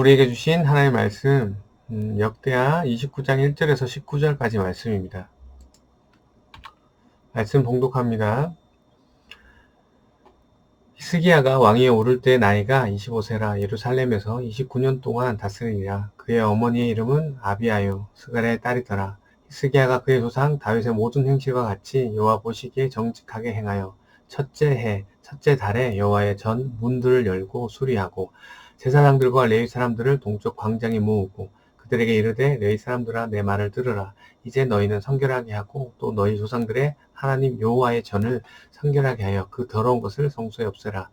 우리에게 주신 하나님의 말씀, 역대하 29장 1절에서 19절까지 말씀입니다. 말씀 봉독합니다. 히스기야가 왕위에 오를 때 나이가 25세라 예루살렘에서 29년 동안 다스리니라. 그의 어머니의 이름은 아비아요 스갈의 딸이더라. 히스기야가 그의 조상 다윗의 모든 행실과 같이 여호와 보시기에 정직하게 행하여 첫째 해, 첫째 달에 여호와의 전 문들을 열고 수리하고 제사장들과 레위 사람들을 동쪽 광장에 모으고 그들에게 이르되 레위 사람들아 내 말을 들으라. 이제 너희는 성결하게 하고 또 너희 조상들의 하나님 여호와의 전을 성결하게 하여 그 더러운 것을 성소에 없애라.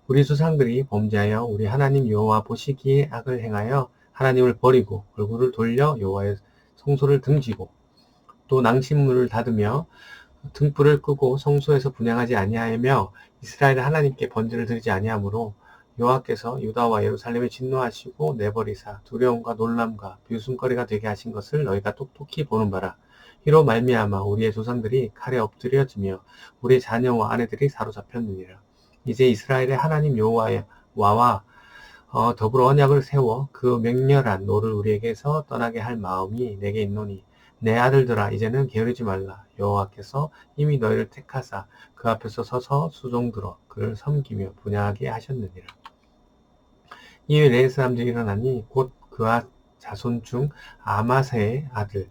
우리 조상들이 범죄하여 우리 하나님 여호와 보시기에 악을 행하여 하나님을 버리고 얼굴을 돌려 여호와의 성소를 등지고 또 낭심문을 닫으며 등불을 끄고 성소에서 분향하지 아니하며 이스라엘 하나님께 번제를 드리지 아니하므로 여호와께서 유다와 예루살렘에 진노하시고 내버리사 두려움과 놀람과 비웃음거리가 되게 하신 것을 너희가 똑똑히 보는 바라. 이로 말미암아 우리의 조상들이 칼에 엎드려지며 우리의 자녀와 아내들이 사로잡혔느니라. 이제 이스라엘의 하나님 여호와와 더불어 언약을 세워 그 맹렬한 노를 우리에게서 떠나게 할 마음이 내게 있노니 내 아들들아 이제는 게으르지 말라. 여호와께서 이미 너희를 택하사 그 앞에서 서서 수종들어 그를 섬기며 분향하게 하셨느니라. 이에 레위 사람들이 일어나니 곧 그와 자손 중 아마세의 아들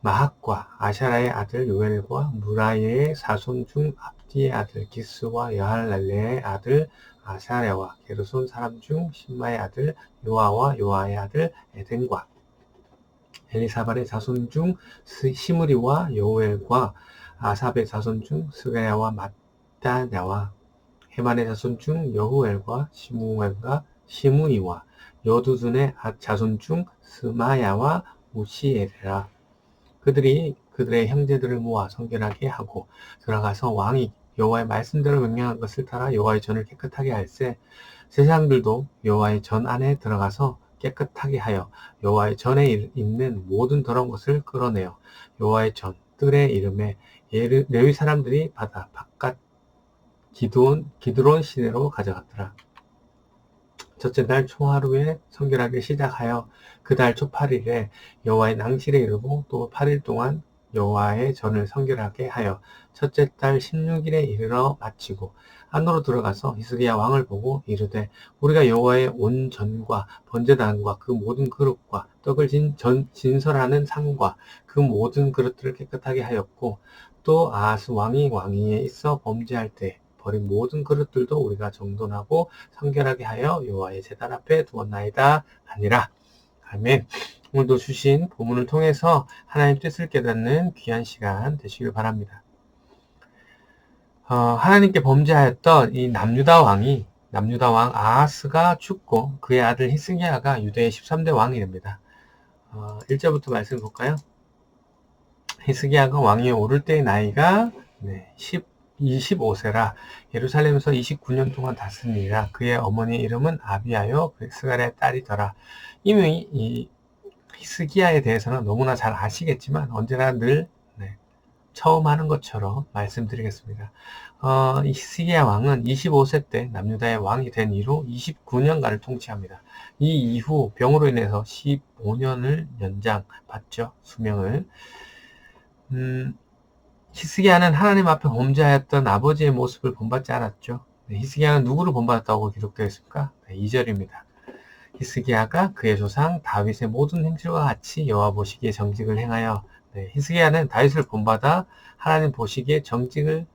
마학과 아샤라의 아들 요엘과 무라이의 자손 중 압디의 아들 기스와 여할렐레의 아들 아샤레와 게르손 사람 중 신마의 아들 요아와 요아의 아들 에덴과 엘리사발의 자손 중 시므리와 여우엘과 아삽의 자손 중 스가야와 마따냐와 헤만의 자손 중 여후엘과 시무엘과 시므이와 여두둔의 자손 중 스마야와 우시엘이라. 그들이 그들의 형제들을 모아 성결하게 하고 들어가서 왕이 여호와의 말씀대로 명령한 것을 따라 여호와의 전을 깨끗하게 할세. 제사장들도 여호와의 전 안에 들어가서 깨끗하게 하여 여호와의 전에 있는 모든 더러운 것을 끌어내어 여호와의 전 뜰의 이름에 레위 사람들이 받아 바깥 기드론 시내로 가져갔더라. 첫째 달 초하루에 성결하게 시작하여 그 달 초 8일에 여호와의 낭실에 이르고 또 8일 동안 여호와의 전을 성결하게 하여 첫째 달 16일에 이르러 마치고 안으로 들어가서 히스기야 왕을 보고 이르되 우리가 여호와의 온 전과 번제단과 그 모든 그릇과 떡을 진설하는 상과 그 모든 그릇들을 깨끗하게 하였고 또 아하스 왕이 왕위에 있어 범죄할 때 버린 모든 그릇들도 우리가 정돈하고 성결하게 하여 여호와의 제단 앞에 두었나이다 하니라. 아멘. 오늘도 주신 본문을 통해서 하나님 뜻을 깨닫는 귀한 시간 되시길 바랍니다. 하나님께 범죄하였던 이 남유다 왕 아하스가 죽고 그의 아들 히스기야가 유대의 13대 왕이 됩니다. 1절부터 말씀 볼까요? 히스기야가 왕위에 오를 때의 나이가 25세라 예루살렘에서 29년 동안 다스리니라. 그의 어머니의 이름은 아비아요 스갈의 딸이더라. 이미 이 히스기야에 대해서는 너무나 잘 아시겠지만 언제나 늘 처음 하는 것처럼 말씀드리겠습니다. 이 히스기야 왕은 25세 때 남유다의 왕이 된 이후 29년간을 통치합니다. 이 이후 병으로 인해서 15년을 연장받죠. 수명을. 히스기야는 하나님 앞에 범죄하였던 아버지의 모습을 본받지 않았죠. 히스기야는 누구를 본받았다고 기록되어 있습니까? 2절입니다. 히스기야가 그의 조상 다윗의 모든 행실과 같이 여호와 보시기에 정직을 행하여 히스기야는 다윗을 본받아 하나님 보시기에 정직을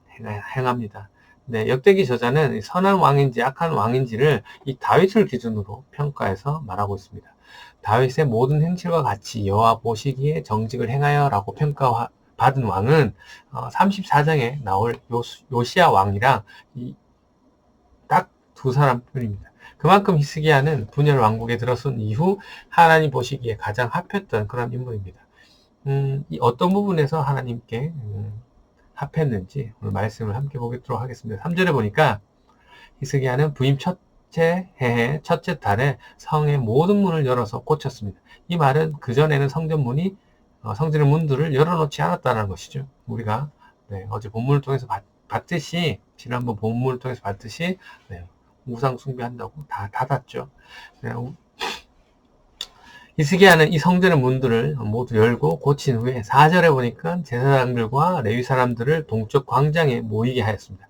행합니다. 역대기 저자는 선한 왕인지 악한 왕인지를 이 다윗을 기준으로 평가해서 말하고 있습니다. 다윗의 모든 행실과 같이 여호와 보시기에 정직을 행하여 라고 평가받은 왕은 34장에 나올 요시야 왕이랑 딱 두 사람뿐입니다. 그만큼 히스기야는 분열 왕국에 들어선 이후 하나님 보시기에 가장 합했던 그런 인물입니다. 어떤 부분에서 하나님께 합했는지 오늘 말씀을 함께 보도록 하겠습니다. 3절에 보니까 히스기야는 부임 첫째 해의 첫째 달에 성의 모든 문을 열어서 고쳤습니다. 이 말은 그전에는 성전의 문들을 열어놓지 않았다는 것이죠. 우리가 어제 본문을 통해서 봤듯이 지난번 본문을 통해서 봤듯이 우상 숭배한다고 다 닫았죠. 히스기야는 이 성전의 문들을 모두 열고 고친 후에 4절에 보니까 제사장들과 레위 사람들을 동쪽 광장에 모이게 하였습니다.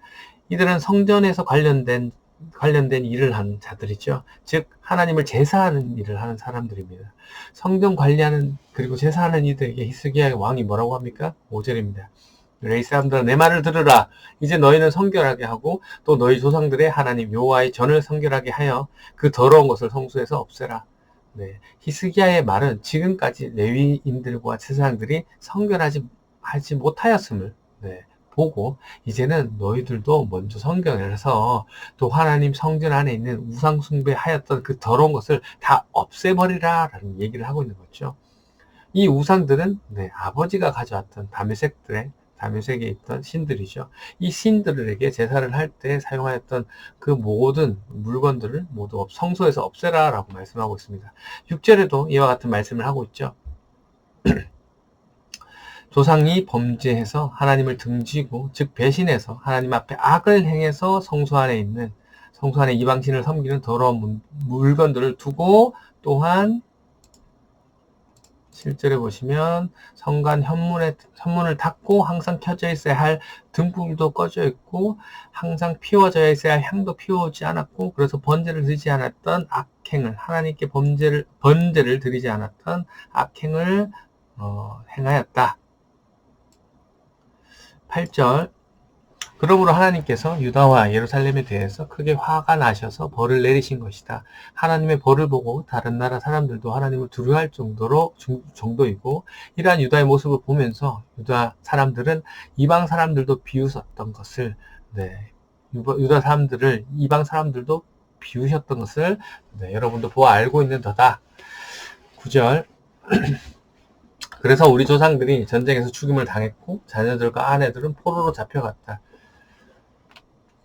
이들은 성전에서 관련된 일을 하는 자들이죠. 즉 하나님을 제사하는 일을 하는 사람들입니다. 성전 관리하는 그리고 제사하는 이들에게 히스기야의 왕이 뭐라고 합니까? 5절입니다. 레위 사람들아 내 말을 들으라. 이제 너희는 성결하게 하고 또 너희 조상들의 하나님 여호와의 전을 성결하게 하여 그 더러운 것을 성소에서 없애라. 네, 히스기야의 말은 지금까지 레위인들과 제사장들이 성결하지 하지 못하였음을 보고 이제는 너희들도 먼저 성결을 해서 또 하나님 성전 안에 있는 우상 숭배하였던 그 더러운 것을 다 없애버리라 라는 얘기를 하고 있는 거죠. 이 우상들은 아버지가 가져왔던 다메섹에 있던 신들이죠. 이 신들에게 제사를 할 때 사용하였던 그 모든 물건들을 모두 성소에서 없애라 라고 말씀하고 있습니다. 6절에도 이와 같은 말씀을 하고 있죠. 조상이 범죄해서 하나님을 등지고 즉 배신해서 하나님 앞에 악을 행해서 성소 안에 이방신을 섬기는 더러운 물건들을 두고 또한 7절에 보시면 성간 현문을 닫고 항상 켜져 있어야 할 등불도 꺼져 있고 항상 피워져야 있어야 할 향도 피워오지 않았고 그래서 번제를 드리지 않았던 악행을 하나님께 번제를 드리지 않았던 악행을 행하였다. 8절 그러므로 하나님께서 유다와 예루살렘에 대해서 크게 화가 나셔서 벌을 내리신 것이다. 하나님의 벌을 보고 다른 나라 사람들도 하나님을 두려워할 정도이고 이러한 유다의 모습을 보면서 유다 사람들은 이방 사람들도 비웃었던 것을 유다 사람들을 이방 사람들도 비우셨던 것을 여러분도 보아 알고 있는 터다. 9절 그래서 우리 조상들이 전쟁에서 죽임을 당했고 자녀들과 아내들은 포로로 잡혀갔다.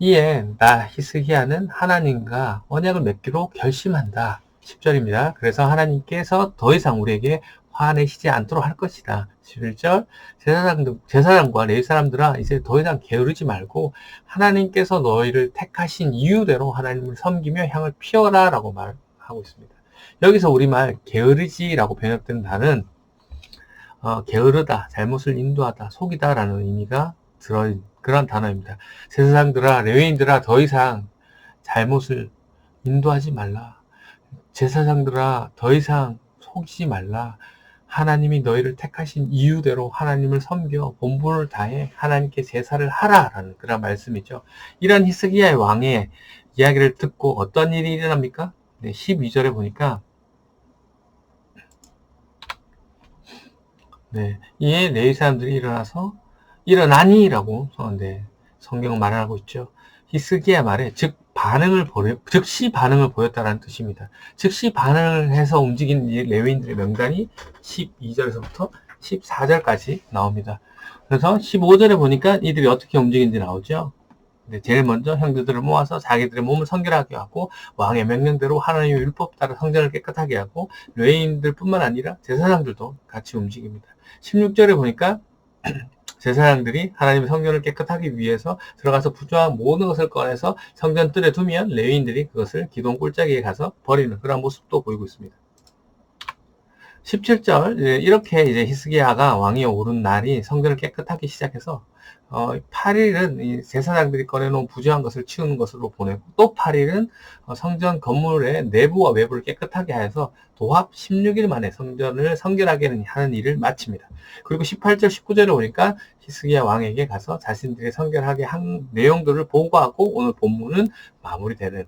이에 나 히스기야는 하나님과 언약을 맺기로 결심한다. 10절입니다. 그래서 하나님께서 더 이상 우리에게 화내시지 않도록 할 것이다. 11절 제사장과 레위 사람들아 이제 더 이상 게으르지 말고 하나님께서 너희를 택하신 이유대로 하나님을 섬기며 향을 피워라 라고 말하고 있습니다. 여기서 우리말 게으르지라고 번역된 단어는 게으르다, 잘못을 인도하다, 속이다 라는 의미가 들어있는 그런 단어입니다. 제사장들아, 레위인들아 더 이상 잘못을 인도하지 말라. 제사장들아 더 이상 속이지 말라. 하나님이 너희를 택하신 이유대로 하나님을 섬겨 본분을 다해 하나님께 제사를 하라라는 그런 말씀이죠. 이런 히스기야의 왕의 이야기를 듣고 어떤 일이 일어납니까? 12절에 보니까 이에 레위 사람들이 일어나니라고 성경은 말하고 있죠. 히스기야 말에 즉시 반응을 보였다라는 뜻입니다. 즉시 반응을 해서 움직인 레위인들의 명단이 12절에서부터 14절까지 나옵니다. 그래서 15절에 보니까 이들이 어떻게 움직인지 나오죠. 제일 먼저 형제들을 모아서 자기들의 몸을 성결하게 하고 왕의 명령대로 하나님의 율법 따라 성전을 깨끗하게 하고 레위인들뿐만 아니라 제사장들도 같이 움직입니다. 16절에 보니까 제사장들이 하나님의 성전을 깨끗하기 위해서 들어가서 부정한 모든 것을 꺼내서 성전 뜰에 두면 레위인들이 그것을 기동 골짜기에 가서 버리는 그런 모습도 보이고 있습니다. 17절 이렇게 이제 히스기야가 왕위에 오른 날이 성전을 깨끗하게 시작해서 8일은 이 제사장들이 꺼내놓은 부정한 것을 치우는 것으로 보내고 또 8일은 성전 건물의 내부와 외부를 깨끗하게 해서 도합 16일 만에 성전을 성결하게 하는 일을 마칩니다. 그리고 18절 19절에 오니까 히스기야 왕에게 가서 자신들이 성결하게 한 내용들을 보고하고 오늘 본문은 마무리되는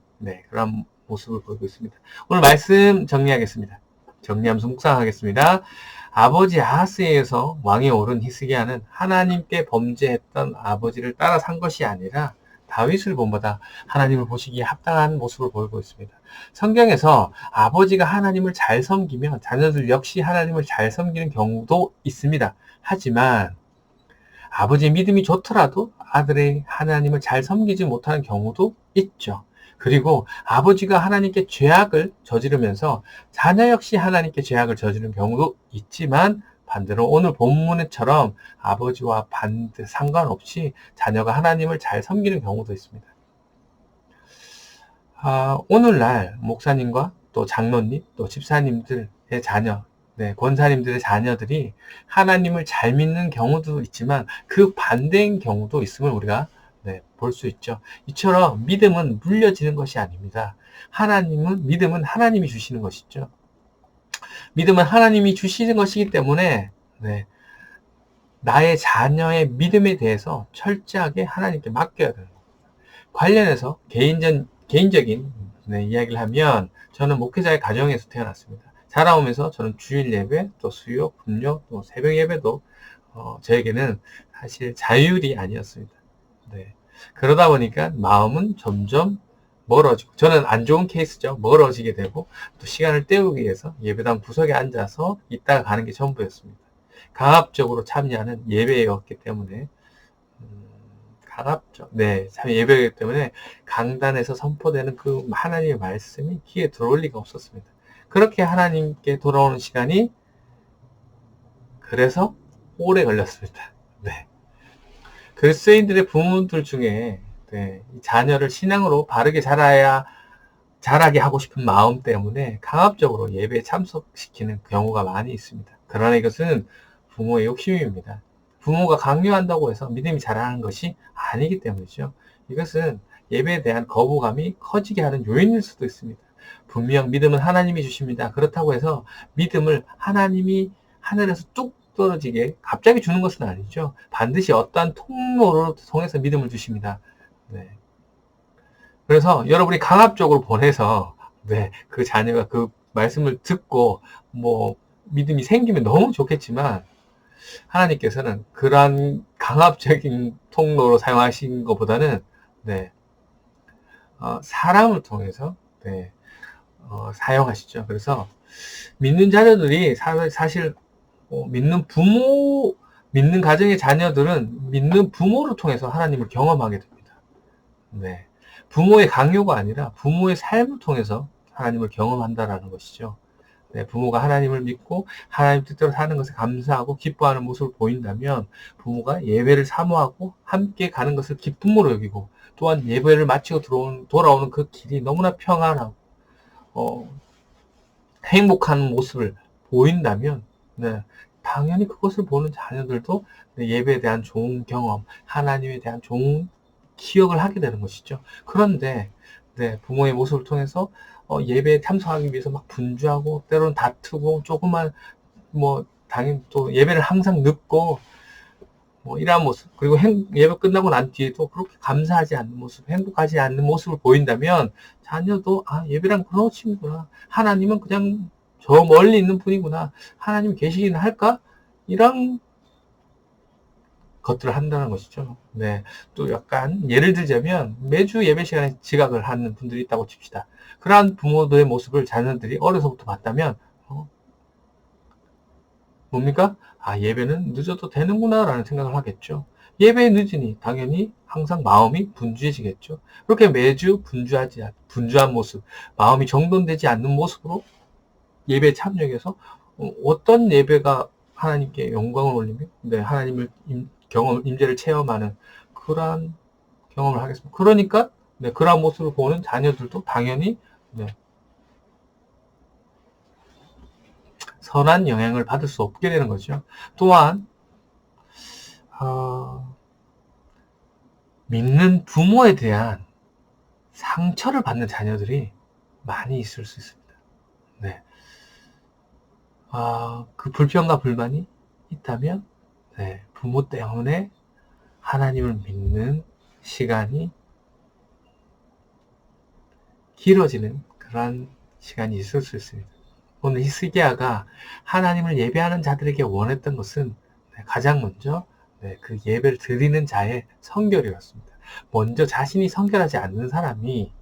그런 모습을 보이고 있습니다. 오늘 말씀 정리하겠습니다. 정리하면서 묵상하겠습니다. 아버지 아하스에 의해서 왕에 오른 히스기야는 하나님께 범죄했던 아버지를 따라 산 것이 아니라 다윗을 본받아 하나님을 보시기에 합당한 모습을 보이고 있습니다. 성경에서 아버지가 하나님을 잘 섬기면 자녀들 역시 하나님을 잘 섬기는 경우도 있습니다. 하지만 아버지의 믿음이 좋더라도 아들의 하나님을 잘 섬기지 못하는 경우도 있죠. 그리고 아버지가 하나님께 죄악을 저지르면서 자녀 역시 하나님께 죄악을 저지르는 경우도 있지만 반대로 오늘 본문처럼 아버지와 상관없이 자녀가 하나님을 잘 섬기는 경우도 있습니다. 오늘날 목사님과 또 장로님, 또 집사님들 자녀, 권사님들의 자녀들이 하나님을 잘 믿는 경우도 있지만 그 반대인 경우도 있음을 우리가 볼 수 있죠. 이처럼 믿음은 물려지는 것이 아닙니다. 믿음은 하나님이 주시는 것이죠. 믿음은 하나님이 주시는 것이기 때문에 나의 자녀의 믿음에 대해서 철저하게 하나님께 맡겨야 돼요. 관련해서 개인적인 이야기를 하면 저는 목회자의 가정에서 태어났습니다. 자라오면서 저는 주일 예배, 또 수요, 금요, 또 새벽 예배도 저에게는 사실 자율이 아니었습니다. 그러다 보니까 마음은 점점 멀어지고, 저는 안 좋은 케이스죠. 멀어지게 되고, 또 시간을 때우기 위해서 예배당 구석에 앉아서 있다가 가는 게 전부였습니다. 강압적으로 참여하는 예배였기 때문에, 참 예배이기 때문에 강단에서 선포되는 그 하나님의 말씀이 귀에 들어올 리가 없었습니다. 그렇게 하나님께 돌아오는 시간이 그래서 오래 걸렸습니다. 그리스도인들의 부모들 중에 자녀를 신앙으로 바르게 자라게 하고 싶은 마음 때문에 강압적으로 예배에 참석시키는 경우가 많이 있습니다. 그러나 이것은 부모의 욕심입니다. 부모가 강요한다고 해서 믿음이 자라는 것이 아니기 때문이죠. 이것은 예배에 대한 거부감이 커지게 하는 요인일 수도 있습니다. 분명 믿음은 하나님이 주십니다. 그렇다고 해서 믿음을 하나님이 하늘에서 뚝 떨어지게 갑자기 주는 것은 아니죠. 반드시 어떠한 통로를 통해서 믿음을 주십니다. 그래서 여러분이 강압적으로 보내서 그 자녀가 그 말씀을 듣고 믿음이 생기면 너무 좋겠지만, 하나님께서는 그러한 강압적인 통로로 사용하신 것보다는 사람을 통해서 사용하시죠. 그래서 믿는 자녀들이 사실 믿는 가정의 자녀들은 믿는 부모를 통해서 하나님을 경험하게 됩니다. 부모의 강요가 아니라 부모의 삶을 통해서 하나님을 경험한다라는 것이죠. 부모가 하나님을 믿고 하나님 뜻대로 사는 것에 감사하고 기뻐하는 모습을 보인다면, 부모가 예배를 사모하고 함께 가는 것을 기쁨으로 여기고, 또한 예배를 마치고 돌아오는 그 길이 너무나 평안하고 행복한 모습을 보인다면 당연히 그것을 보는 자녀들도 예배에 대한 좋은 경험, 하나님에 대한 좋은 기억을 하게 되는 것이죠. 그런데 부모의 모습을 통해서 예배에 참석하기 위해서 막 분주하고 때로는 다투고 조금만 당연히 또 예배를 항상 늦고 이러한 모습, 그리고 예배 끝나고 난 뒤에도 그렇게 감사하지 않는 모습, 행복하지 않는 모습을 보인다면 자녀도 예배란 그런 취미구나, 하나님은 그냥 저 멀리 있는 분이구나, 하나님 계시기는 할까, 이런 것들을 한다는 것이죠. 또 약간 예를 들자면 매주 예배 시간에 지각을 하는 분들이 있다고 칩시다. 그러한 부모들의 모습을 자녀들이 어려서부터 봤다면 뭡니까? 예배는 늦어도 되는구나 라는 생각을 하겠죠. 예배에 늦으니 당연히 항상 마음이 분주해지겠죠. 그렇게 매주 분주한 모습, 마음이 정돈되지 않는 모습으로 예배에 참여해서 어떤 예배가 하나님께 영광을 올리며 하나님을 임재를 체험하는 그러한 경험을 하겠습니다. 그러니까 그러한 모습을 보는 자녀들도 당연히 선한 영향을 받을 수 없게 되는 거죠. 또한 믿는 부모에 대한 상처를 받는 자녀들이 많이 있을 수 있습니다. 그 불평과 불만이 있다면 부모 때문에 하나님을 믿는 시간이 길어지는 그런 시간이 있을 수 있습니다. 오늘 히스기야가 하나님을 예배하는 자들에게 원했던 것은 가장 먼저 그 예배를 드리는 자의 성결이었습니다. 먼저 자신이 성결하지 않는 사람이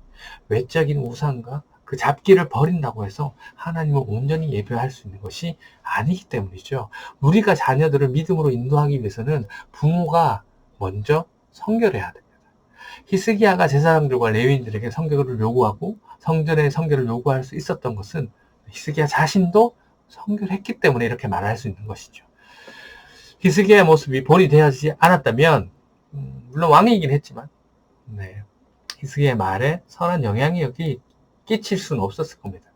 외적인 우상과 그 잡기를 버린다고 해서 하나님을 온전히 예배할 수 있는 것이 아니기 때문이죠. 우리가 자녀들을 믿음으로 인도하기 위해서는 부모가 먼저 성결해야 됩니다. 히스기야가 제사장들과 레위인들에게 성결을 요구하고 성전의 성결을 요구할 수 있었던 것은 히스기야 자신도 성결했기 때문에 이렇게 말할 수 있는 것이죠. 히스기야의 모습이 본이 되어지지 않았다면 물론 왕이긴 했지만 히스기야의 말에 선한 영향력이 끼칠 수는 없었을 겁니다.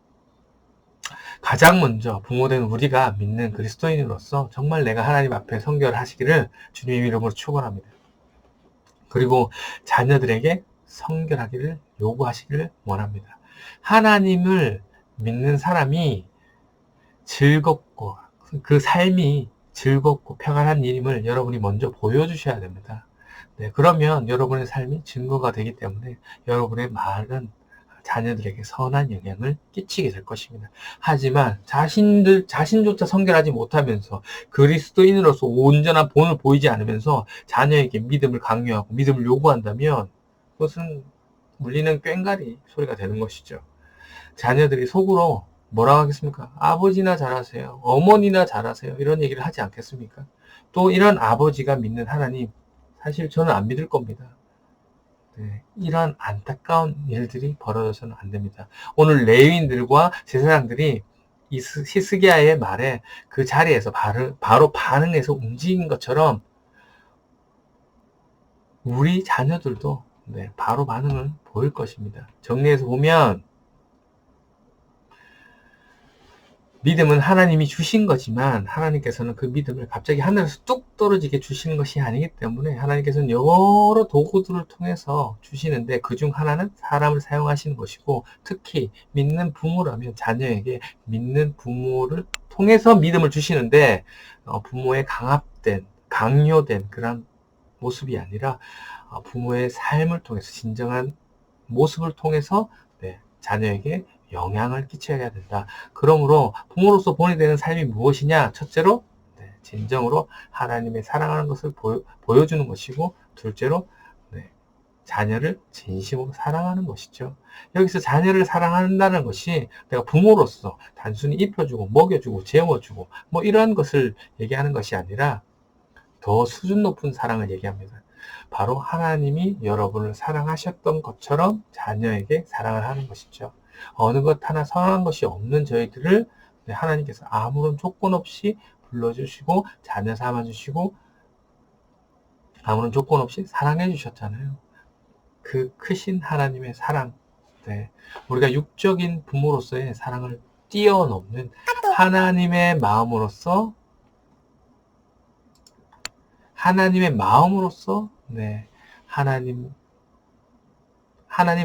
가장 먼저 부모된 우리가 믿는 그리스도인으로서 정말 내가 하나님 앞에 성결하시기를 주님의 이름으로 축원합니다. 그리고 자녀들에게 성결하기를 요구하시기를 원합니다. 하나님을 믿는 사람이 즐겁고 그 삶이 즐겁고 평안한 일임을 여러분이 먼저 보여주셔야 됩니다. 네, 그러면 여러분의 삶이 증거가 되기 때문에 여러분의 말은 자녀들에게 선한 영향을 끼치게 될 것입니다. 하지만 자신조차 성결하지 못하면서 그리스도인으로서 온전한 본을 보이지 않으면서 자녀에게 믿음을 강요하고 믿음을 요구한다면 그것은 울리는 꽹과리 소리가 되는 것이죠. 자녀들이 속으로 뭐라고 하겠습니까? 아버지나 잘하세요. 어머니나 잘하세요. 이런 얘기를 하지 않겠습니까? 또 이런 아버지가 믿는 하나님, 사실 저는 안 믿을 겁니다. 네, 이런 안타까운 일들이 벌어져서는 안 됩니다. 오늘 레위인들과 제사장들이 이 히스기야의 말에 그 자리에서 바로 반응해서 움직인 것처럼 우리 자녀들도 바로 반응을 보일 것입니다. 정리해서 보면 믿음은 하나님이 주신 거지만 하나님께서는 그 믿음을 갑자기 하늘에서 뚝 떨어지게 주시는 것이 아니기 때문에 하나님께서는 여러 도구들을 통해서 주시는데 그중 하나는 사람을 사용하시는 것이고 특히 믿는 부모라면 자녀에게 믿는 부모를 통해서 믿음을 주시는데 부모의 강요된 그런 모습이 아니라 부모의 삶을 통해서 진정한 모습을 통해서 자녀에게 영향을 끼쳐야 된다. 그러므로 부모로서 본이 되는 삶이 무엇이냐? 첫째로 진정으로 하나님의 사랑하는 것을 보여주는 것이고 둘째로 자녀를 진심으로 사랑하는 것이죠. 여기서 자녀를 사랑한다는 것이 내가 부모로서 단순히 입혀주고 먹여주고 재워주고 뭐 이러한 것을 얘기하는 것이 아니라 더 수준 높은 사랑을 얘기합니다. 바로 하나님이 여러분을 사랑하셨던 것처럼 자녀에게 사랑을 하는 것이죠. 어느 것 하나 선한 것이 없는 저희들을 하나님께서 아무런 조건 없이 불러주시고 자녀 삼아주시고 아무런 조건 없이 사랑해 주셨잖아요. 그 크신 하나님의 사랑, 우리가 육적인 부모로서의 사랑을 뛰어넘는 하나님의 마음으로서 하나님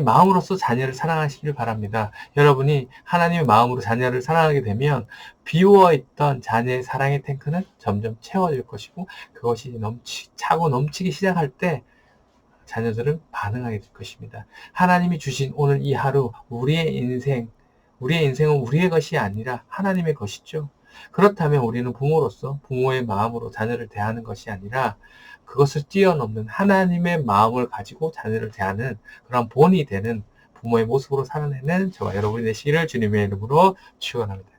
마음으로서 자녀를 사랑하시길 바랍니다. 여러분이 하나님의 마음으로 자녀를 사랑하게 되면 비워있던 자녀의 사랑의 탱크는 점점 채워질 것이고 그것이 차고 넘치기 시작할 때 자녀들은 반응하게 될 것입니다. 하나님이 주신 오늘 이 하루 우리의 인생은 우리의 것이 아니라 하나님의 것이죠. 그렇다면 우리는 부모로서 부모의 마음으로 자녀를 대하는 것이 아니라 그것을 뛰어넘는 하나님의 마음을 가지고 자녀를 대하는 그런 본이 되는 부모의 모습으로 살아내는 저와 여러분이 되시기를 주님의 이름으로 축원합니다.